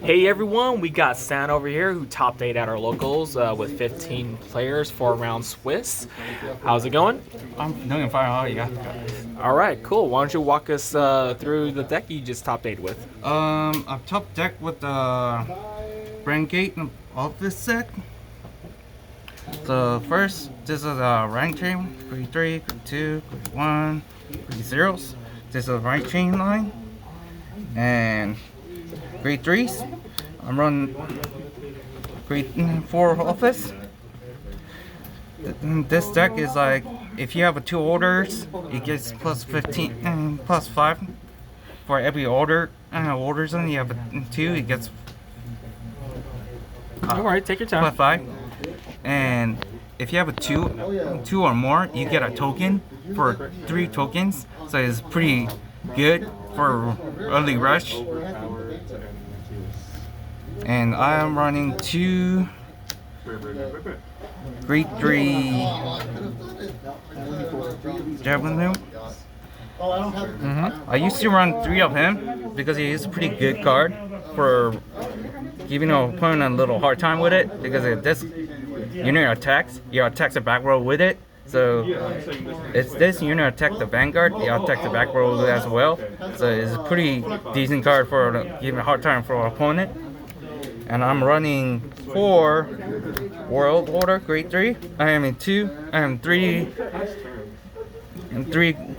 Hey everyone, we got Stan over here who topped 8 at our locals with 15 players, 4-round Swiss. How's it going? I'm doing fine. How are you? Alright, cool. Why don't you walk us through the deck you just topped 8 with? A top deck with the Brand Gate and Orfist Deck. So first, this is a rank chain, grade 3, grade 2, grade 1, grade 0s. This is a rank chain line. And grade 3s, I'm running grade 4 Office. This deck is like, if you have 2 orders, it gets plus 15 and plus 5 for every orders, and you have 2, it gets Alright, take your time. plus 5. And if you have two or more, you get a token for 3 tokens. So it's pretty good for early rush. And I am running 2 grade 3 Javelin. I used to run 3 of him because he is a pretty good card for giving an opponent a little hard time with it, because if this unit attacks, you attack the back row with it. So it's this unit attack the Vanguard, you attack the back row as well. So it's a pretty decent card for giving a hard time for an opponent. And I'm running 4 World Order grade 3. I am in 3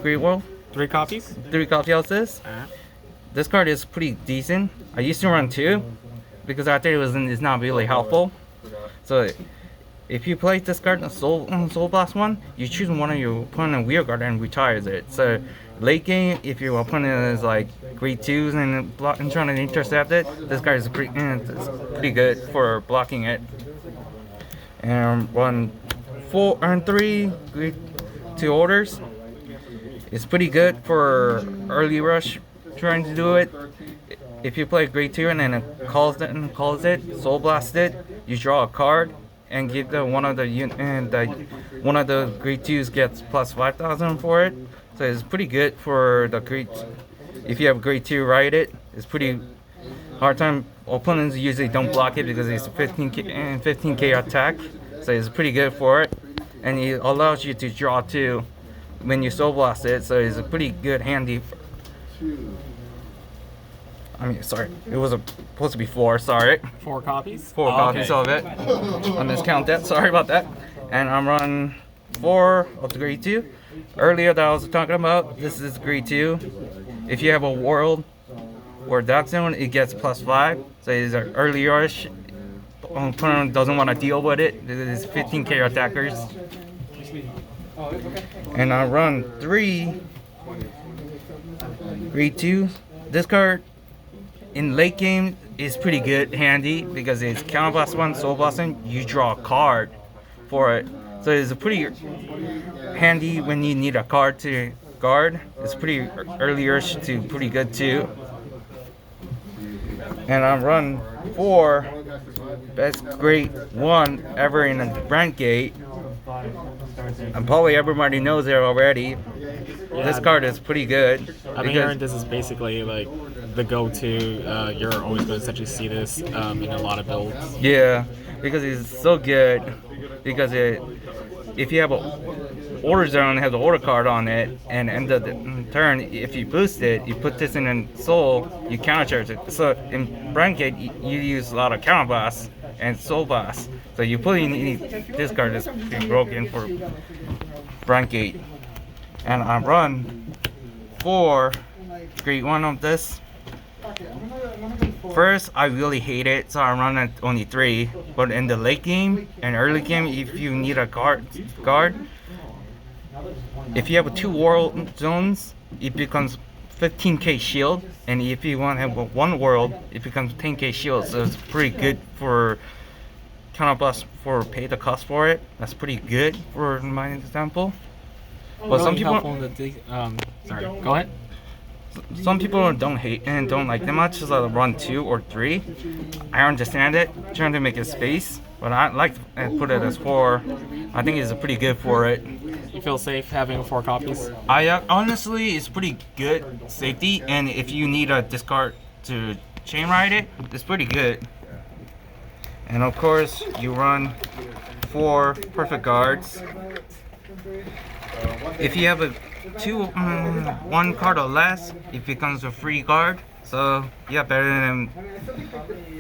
Great World. 3 copies? 3 copies of this. This card is pretty decent. I used to run 2 because I think it's not really helpful. So if you play this card in Soul Blast 1, you choose one of your opponent Wheel Guard and retires it. So late game, if your opponent is like grade 2s and trying to intercept it, this card is pretty good for blocking it. And run 4 and 3 grade 2 orders. It's pretty good for early rush trying to do it. If you play grade 2 and then it calls it, Soul Blast it, you draw a card and give one of the grade 2s gets plus 5,000 for it. So it's pretty good for the grade. If you have grade 2, write it. It's pretty hard time. Opponents usually don't block it because it's 15k attack. So it's pretty good for it, and it allows you to draw 2 when you Soul Blast it. So it's a pretty good handy. Sorry, it was supposed to be 4. Sorry. 4 copies? 4 copies of it. I miscount that. Sorry about that. And I'm running 4 of the grade 2. Earlier that I was talking about, this is grade 2. If you have a world or dark zone, it gets plus 5. So it's an early rush. Opponent doesn't want to deal with it. This is 15k attackers. And I run 3 grade 2. This card in late game is pretty good, handy, because it's counter blast 1, Soul Blast 1, you draw a card for it. So it's a pretty handy when you need a card to guard. It's pretty earlier to pretty good too. And I run 4 best grade 1 ever in a Brand Gate. And probably everybody knows it already. Yeah, this card is pretty good. I've been hearing this is basically like the go-to. You're always going to essentially see this in a lot of builds. Yeah, because it's so good. Because if you have a order zone, has an order card on it, and end of the turn, if you boost it, you put this in a soul, you countercharge it. So in Brand Gate, you use a lot of counter blasts and Soul Blast. So you put in this card is pretty broken for Brand Gate. And I run 4 grade 1 of this. First, I really hate it, so I run at only 3. But in the late game and early game, if you need a guard, if you have 2 world zones, it becomes 15k shield, and if you want to have 1 world, it becomes 10k shield. So it's pretty good for counter blast for pay the cost for it. That's pretty good for my example. But some people, sorry, go ahead. Some people don't hate and don't like them much, so run 2 or 3. I understand it, trying to make it space, but I like to put it as 4. I think it's pretty good for it. You feel safe having 4 copies? I honestly, it's pretty good safety, and if you need a discard to chain ride it, it's pretty good. And of course, you run 4 perfect guards. If you have a 1 card or less, it becomes a free guard. So yeah, better than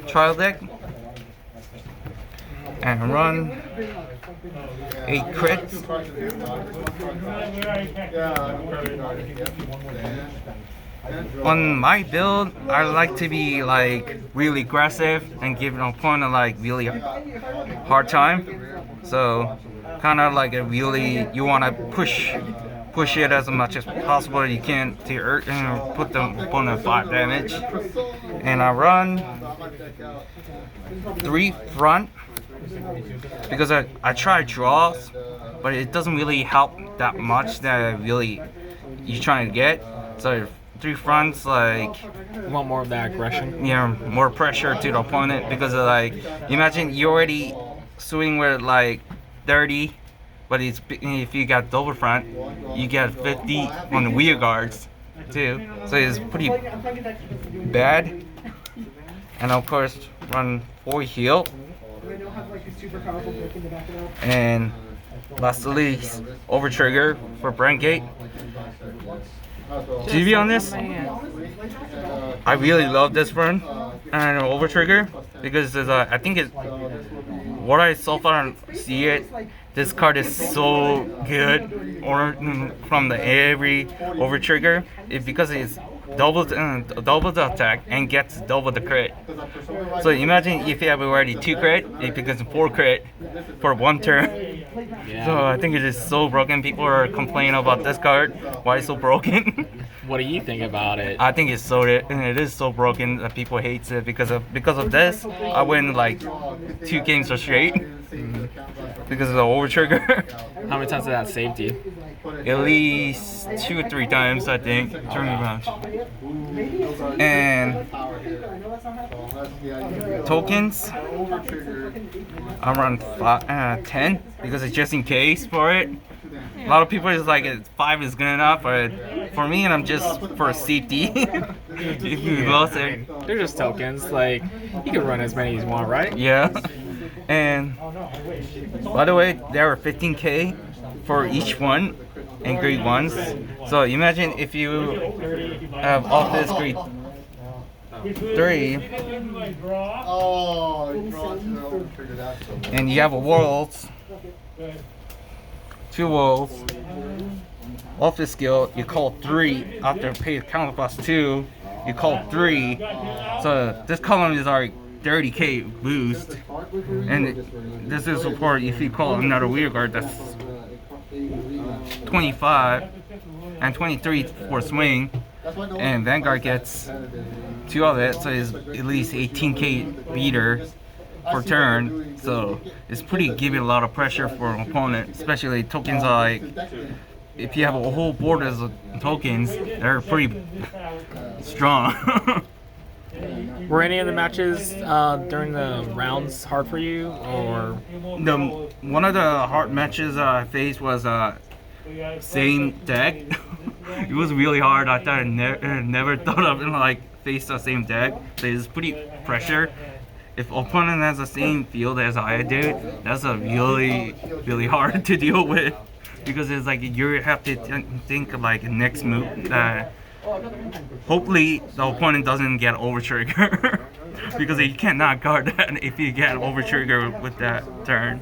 trial deck. And run 8 crits. On my build, I like to be like really aggressive and give an opponent like really hard time. So kind of like you want to push it as much as possible you can to put the opponent 5 damage. And I run 3 front because I try draws, but it doesn't really help that much that really you're trying to get. So 3 fronts, like You want more of that aggression? yeah, more pressure to the opponent because like imagine you already swing with like 30, but if you got double front, you get 50 on the wheel guards too. So it's pretty bad. And of course run 4 heal. And last but least, over trigger for Brand Gate. To be honest, I really love this run and over trigger because I think what I so far see it. This card is so good, or from the every over trigger, because it's double the attack and gets double the crit. So imagine if you have already 2 crit, it becomes 4 crit for 1 turn. Yeah. So I think it is so broken. People are complaining about this card. Why it's so broken? What do you think about it? I think it is so broken that people hate it because of this. I win like 2 games straight because of the over trigger. How many times did that save you? At least 2 or 3 times, I think, during the match. And tokens, I run 10 because it's just in case for it. A lot of people is like 5 is good enough, but for me, I'm just for safety. If you lost it. They're just tokens. Like, you can run as many as you want, right? Yeah. And by the way, there are 15k for each one in grade 1s. So imagine if you have office grade 3 and you have a worlds, 2 worlds, office skill, you call 3 after pay counter plus 2, you call 3. So this column is our 30k boost, and this is support if you call another wheel guard that's 25 and 23 for swing, and Vanguard gets 2 of it, so it's at least 18k beater per turn. So it's pretty giving a lot of pressure for an opponent, especially tokens like if you have a whole board of tokens, they're pretty strong. Were any of the matches during the rounds hard for you, or? One of the hard matches I faced was same deck. It was really hard. I thought I never thought of like face the same deck. So it's pretty pressure. If opponent has the same field as I do, that's a really hard to deal with because it's like you have to think of like next move that. Hopefully the opponent doesn't get over trigger because you cannot guard that if you get over trigger with that turn.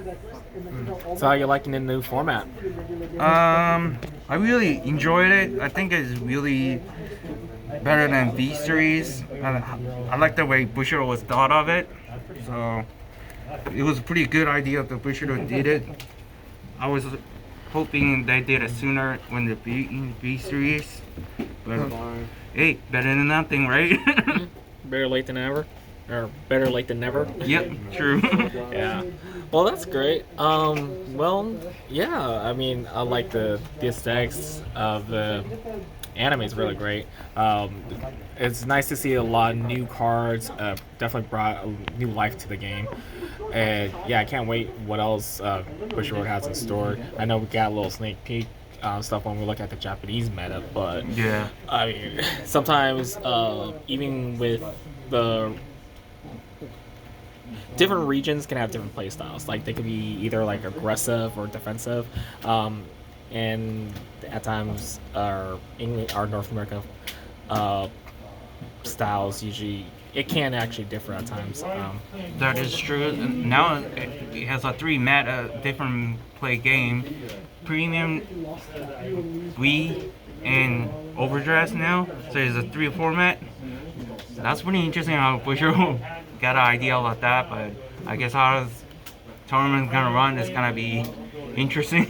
So how you liking the new format? I really enjoyed it. I think it's really better than V series. I like the way Bushido was thought of it. So it was a pretty good idea that Bushido did it. I was hoping they did it sooner when the V series. But hey, better than nothing, right? Better late than ever, or better late than never. Yep, true. Yeah. Well, that's great. Well, yeah. I mean, I like the aesthetics of the anime is really great. It's nice to see a lot of new cards. Definitely brought a new life to the game. And yeah, I can't wait what else Bushiroad has in store. I know we got a little sneak peek stuff when we look at the Japanese meta, but yeah, I mean, sometimes even with the different regions can have different play styles. Like they could be either like aggressive or defensive, and at times our North America uh, styles usually it can actually differ at times. That is true. Now it has a three meta different play game, premium, Wii, and overdress now. So there's a 3 format. That's pretty interesting. I wish you got an idea about that, but I guess how this tournament's gonna run is gonna be interesting.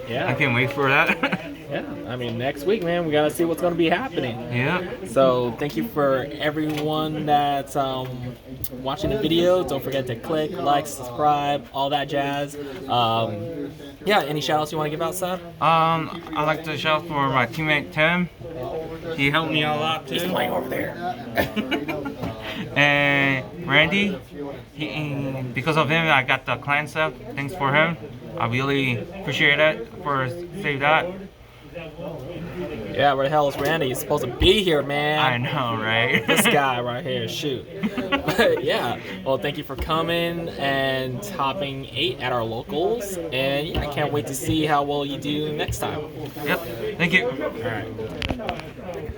Yeah. I can't wait for that. Yeah, I mean next week, man, we gotta see what's gonna be happening. Yeah. So thank you for everyone that's watching the video. Don't forget to click, like, subscribe, all that jazz. Yeah, any shout outs you want to give out, Seth? I'd like to shout for my teammate Tim. He helped me a lot too. He's playing over there. And Randy, because of him, I got the clan stuff. Thanks for him. I really appreciate it for save that. Yeah, where the hell is Randy? He's supposed to be here, man. I know, right? This guy right here, shoot. But yeah, well, thank you for coming and topping 8 at our locals. And yeah, I can't wait to see how well you do next time. Yep. Thank you. All right.